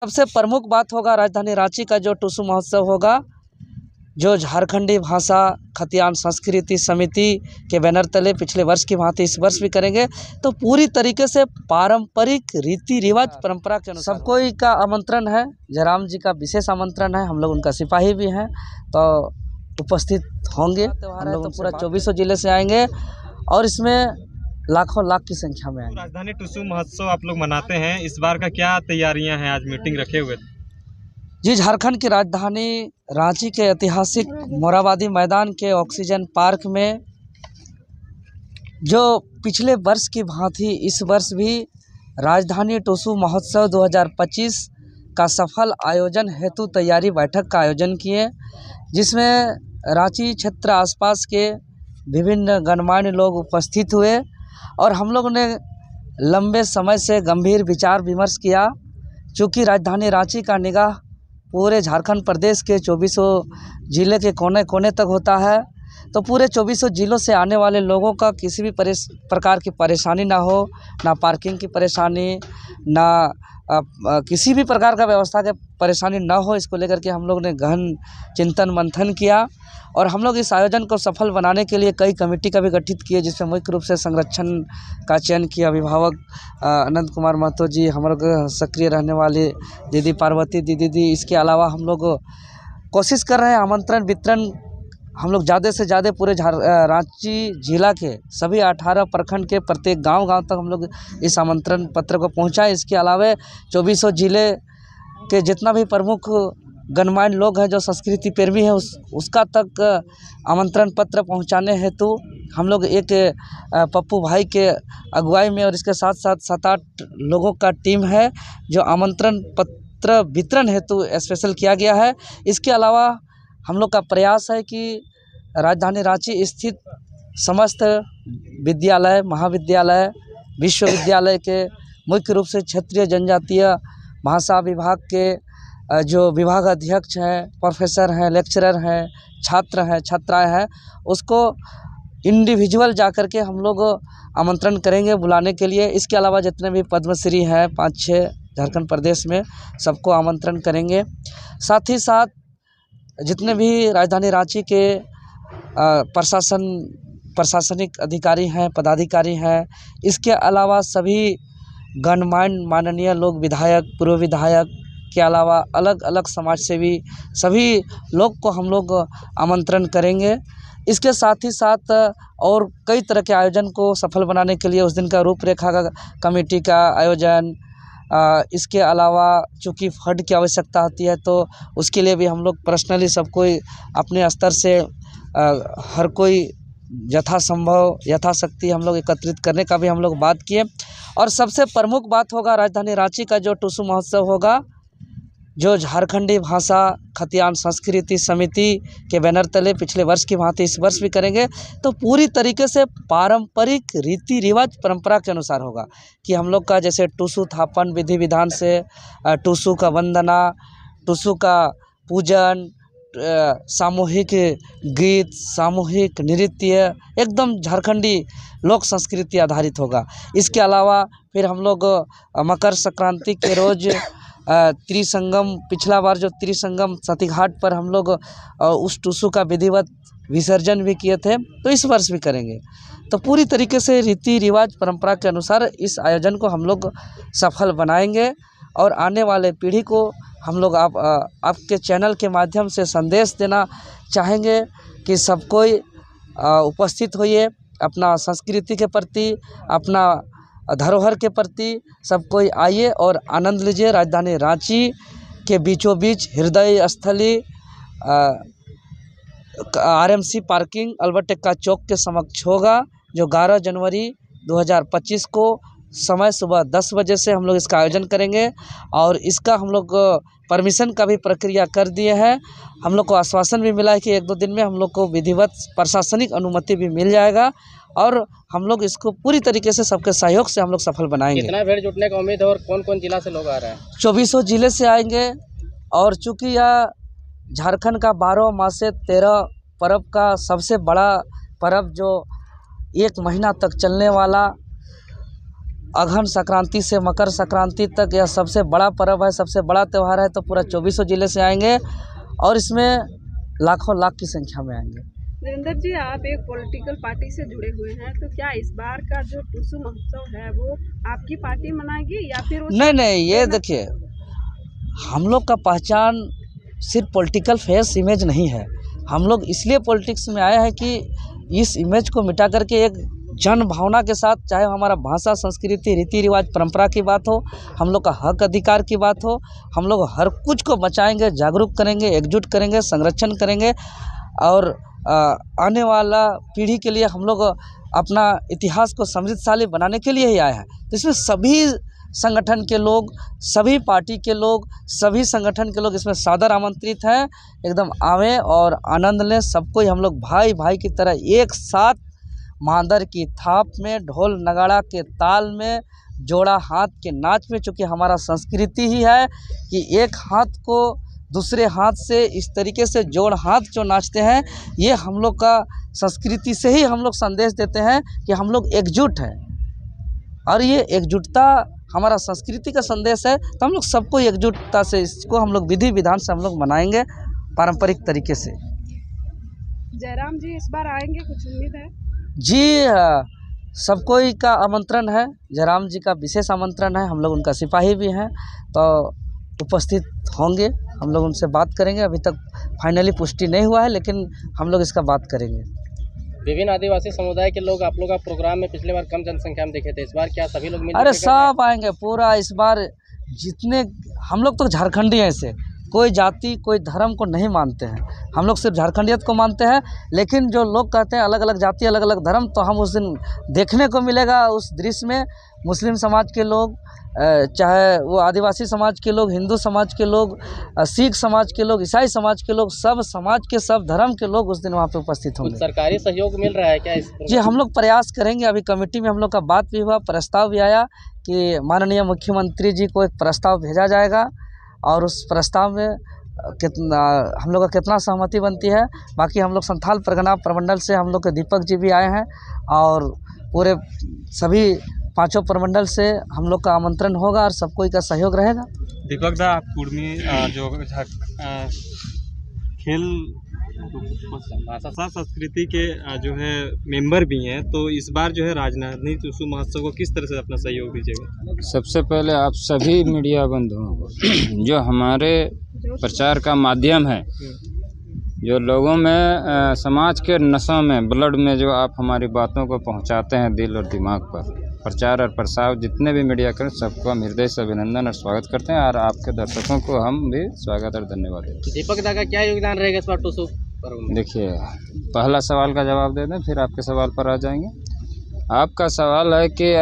सबसे प्रमुख बात होगा राजधानी रांची का जो टुसू महोत्सव होगा, जो झारखंडी भाषा खतियान संस्कृति समिति के बैनर तले पिछले वर्ष की भांति इस वर्ष भी करेंगे। तो पूरी तरीके से पारंपरिक रीति रिवाज परंपरा के अनुसार सब कोई का आमंत्रण है। जयराम जी का विशेष आमंत्रण है, हम लोग उनका सिपाही भी हैं तो उपस्थित होंगे। हम लोग पूरा 2400 जिले से आएंगे और इसमें लाखों लाख की संख्या में आएंगे। राजधानी टुसू महोत्सव आप लोग मनाते हैं, इस बार का क्या तैयारियां हैं? आज मीटिंग रखे हुए थे जी। झारखंड की राजधानी रांची के ऐतिहासिक मोरहाबादी मैदान के ऑक्सीजन पार्क में जो पिछले वर्ष की भांति इस वर्ष भी राजधानी टुसू महोत्सव 2025 का सफल आयोजन हेतु तैयारी बैठक का आयोजन किए, जिसमें रांची क्षेत्र आसपास के विभिन्न गणमान्य लोग उपस्थित हुए और हम लोगों ने लंबे समय से गंभीर विचार विमर्श किया। चूँकि राजधानी रांची का निगाह पूरे झारखंड प्रदेश के 2400 ज़िले के कोने कोने तक होता है, तो पूरे 2400 ज़िलों से आने वाले लोगों का किसी भी प्रकार की परेशानी ना हो, ना पार्किंग की परेशानी, ना किसी भी प्रकार का व्यवस्था के परेशानी ना हो, इसको लेकर के हम लोग ने गहन चिंतन मंथन किया और हम लोग इस आयोजन को सफल बनाने के लिए कई कमेटी का भी गठित किए, जिसमें मुख्य रूप से संरक्षण का चयन किया। अभिभावक अनंत कुमार महतो जी, हम लोग सक्रिय रहने वाले दीदी पार्वती दीदी। इसके अलावा हम लोग कोशिश कर रहे हैं आमंत्रण वितरण हम लोग ज़्यादा से ज़्यादा पूरे रांची जिला के सभी 18 प्रखंड के प्रत्येक गांव तक हम लोग इस आमंत्रण पत्र को पहुंचाएं। इसके अलावा 2400 ज़िले के जितना भी प्रमुख गणमान्य लोग हैं जो संस्कृति प्रेमी हैं उसका तक आमंत्रण पत्र पहुंचाने हेतु हम लोग एक पप्पू भाई के अगुवाई में और इसके साथ साथ 7-8 लोगों का टीम है जो आमंत्रण पत्र वितरण हेतु स्पेशल किया गया है। इसके अलावा हम लोग का प्रयास है कि राजधानी रांची स्थित समस्त विद्यालय, महाविद्यालय, विश्वविद्यालय के मुख्य रूप से क्षेत्रीय जनजातीय भाषा विभाग के जो विभाग अध्यक्ष हैं, प्रोफेसर हैं, लेक्चरर हैं, छात्र हैं, छात्राएं हैं, उसको इंडिविजुअल जाकर के हम लोग आमंत्रण करेंगे बुलाने के लिए। इसके अलावा जितने भी पद्मश्री हैं 5-6 झारखंड प्रदेश में, सबको आमंत्रण करेंगे। साथ ही साथ जितने भी राजधानी रांची के प्रशासनिक अधिकारी हैं, पदाधिकारी हैं, इसके अलावा सभी गणमान्य माननीय लोग, विधायक, पूर्व विधायक के अलावा अलग अलग समाज सेवी, सभी लोग को हम लोग आमंत्रण करेंगे। इसके साथ ही साथ और कई तरह के आयोजन को सफल बनाने के लिए उस दिन का रूपरेखा का कमेटी का आयोजन, इसके अलावा चूँकि फंड की आवश्यकता होती है तो उसके लिए भी हम लोग पर्सनली सब कोई अपने स्तर से हर कोई यथासंभव यथाशक्ति हम लोग एकत्रित करने का भी हम लोग बात किए। और सबसे प्रमुख बात होगा राजधानी रांची का जो टुसू महोत्सव होगा, जो झारखंडी भाषा खतियान संस्कृति समिति के बैनर तले पिछले वर्ष की भांति इस वर्ष भी करेंगे। तो पूरी तरीके से पारंपरिक रीति रिवाज परंपरा के अनुसार होगा कि हम लोग का जैसे टुसू थापन विधि विधान से, टुसू का वंदना, टुसू का पूजन, सामूहिक गीत, सामूहिक नृत्य, एकदम झारखंडी लोक संस्कृति आधारित होगा। इसके अलावा फिर हम लोग मकर संक्रांति के रोज़ त्रिसंगम, पिछला बार जो त्रिसंगम सती घाट पर हम लोग उस टुसू का विधिवत विसर्जन भी किए थे, तो इस वर्ष भी करेंगे। तो पूरी तरीके से रीति रिवाज परंपरा के अनुसार इस आयोजन को हम लोग सफल बनाएंगे और आने वाले पीढ़ी को हम लोग आपके चैनल के माध्यम से संदेश देना चाहेंगे कि सब कोई उपस्थित होइए, अपना संस्कृति के प्रति, अपना धरोहर के प्रति सब कोई आइए और आनंद लीजिए। राजधानी रांची के बीचों बीच हृदय स्थली आरएमसी पार्किंग अल्बर्ट एक्का चौक के समक्ष होगा, जो 11 जनवरी 2025 को समय सुबह 10 बजे से हम लोग इसका आयोजन करेंगे। और इसका हम लोग परमिशन का भी प्रक्रिया कर दिए हैं। हम लोग को आश्वासन भी मिला है कि 1-2 दिन में हम लोग को विधिवत प्रशासनिक अनुमति भी मिल जाएगा और हम लोग इसको पूरी तरीके से सबके सहयोग से हम लोग सफल बनाएंगे। कितना भीड़ जुटने का उम्मीद है और कौन कौन जिला से लोग आ रहे हैं? 2400 जिले से आएंगे और चूँकि यह झारखंड का 12 मासे 13 पर्व का सबसे बड़ा पर्व, जो 1 महीना तक चलने वाला अघन संक्रांति से मकर संक्रांति तक यह सबसे बड़ा पर्व है, सबसे बड़ा त्यौहार है। तो पूरा 24 जिले से आएंगे और इसमें लाखों लाख की संख्या में आएंगे। नरेंद्र जी, आप एक पॉलिटिकल पार्टी से जुड़े हुए हैं, तो क्या इस बार का जो टुसू महोत्सव है वो आपकी पार्टी मनाएगी या फिर नहीं, ये देखिए, हम लोग का पहचान सिर्फ पॉलिटिकल फेस इमेज नहीं है। हम लोग इसलिए पॉलिटिक्स में आए हैं कि इस इमेज को मिटा करके एक जन भावना के साथ, चाहे हमारा भाषा, संस्कृति, रीति रिवाज, परंपरा की बात हो, हम लोग का हक अधिकार की बात हो, हम लोग हर कुछ को बचाएंगे, जागरूक करेंगे, एकजुट करेंगे, संरक्षण करेंगे और आने वाला पीढ़ी के लिए हम लोग अपना इतिहास को समृद्धशाली बनाने के लिए ही आए हैं। तो इसमें सभी संगठन के लोग, सभी पार्टी के लोग, सभी संगठन के लोग इसमें सादर आमंत्रित हैं। एकदम आवें और आनंद लें। सबको हम लोग भाई भाई की तरह एक साथ मांदर की थाप में, ढोल नगाड़ा के ताल में, जोड़ा हाथ के नाच में, चूँकि हमारा संस्कृति ही है कि एक हाथ को दूसरे हाथ से इस तरीके से जोड़ हाथ जो नाचते हैं, ये हम लोग का संस्कृति से ही हम लोग संदेश देते हैं कि हम लोग एकजुट हैं और ये एकजुटता हमारा संस्कृति का संदेश है। तो हम लोग सबको एकजुटता से इसको हम लोग विधि विधान से हम लोग मनाएंगे पारंपरिक तरीके से। जयराम जी इस बार आएंगे, कुछ उम्मीद है? जी, सबको ही का आमंत्रण है। जयराम जी का विशेष आमंत्रण है। हम लोग उनका सिपाही भी हैं तो उपस्थित होंगे। हम लोग उनसे बात करेंगे। अभी तक फाइनली पुष्टि नहीं हुआ है, लेकिन हम लोग इसका बात करेंगे। विभिन्न आदिवासी समुदाय के लोग आप लोग का प्रोग्राम में पिछले बार कम जनसंख्या में देखे थे, इस बार क्या सभी लोग मिल? अरे सब आएंगे पूरा। इस बार जितने हम लोग तो झारखंडी हैं, ऐसे कोई जाति कोई धर्म को नहीं मानते हैं। हम लोग सिर्फ झारखंडियत को मानते हैं। लेकिन जो लोग कहते हैं अलग अलग जाति अलग अलग धर्म, तो हम उस दिन देखने को मिलेगा उस दृश्य में मुस्लिम समाज के लोग, चाहे वो आदिवासी समाज के लोग, हिंदू समाज के लोग, सिख समाज के लोग, ईसाई समाज के लोग, सब समाज के सब धर्म के लोग उस दिन वहाँ पे उपस्थित होंगे। सरकारी सहयोग मिल रहा है क्या इस? जी, हम लोग प्रयास करेंगे। अभी कमेटी में हम लोग का बात भी हुआ, प्रस्ताव भी आया कि माननीय मुख्यमंत्री जी को एक प्रस्ताव भेजा जाएगा और उस प्रस्ताव में कितना हम लोग का कितना सहमति बनती है। बाकी हम लोग संथाल परगना प्रमंडल से हम लोग के दीपक जी भी आए हैं और पूरे सभी 5 प्रमंडल से हम लोग का आमंत्रण होगा और सब कोई का सहयोग रहेगा। दीपक दा, आप कुर्मी जो खेल भाषा संस्कृति के जो है मेंबर भी हैं, तो इस बार जो है राजधानी टुसू महोत्सव को किस तरह से अपना सहयोग दीजिएगा? सबसे पहले आप सभी मीडिया बंधुओं को जो हमारे प्रचार का माध्यम है, जो लोगों में समाज के नसों में, ब्लड में जो आप हमारी बातों को पहुंचाते हैं दिल और दिमाग पर, प्रचार और प्रसार जितने भी मीडिया करें सबको हम हृदय से अभिनंदन और स्वागत करते हैं और आपके दर्शकों को हम भी स्वागत और धन्यवाद देते हैं। दीपक दा का क्या योगदान रहेगा इस बार टुसू पर्व में? देखिए, पहला सवाल का जवाब दे दें, फिर आपके सवाल पर आ जाएंगे। आपका सवाल है कि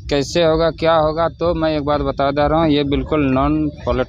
कैसे होगा, क्या होगा, तो मैं एक बात बता दे रहा हूँ, ये बिल्कुल नॉन पॉलिटिकल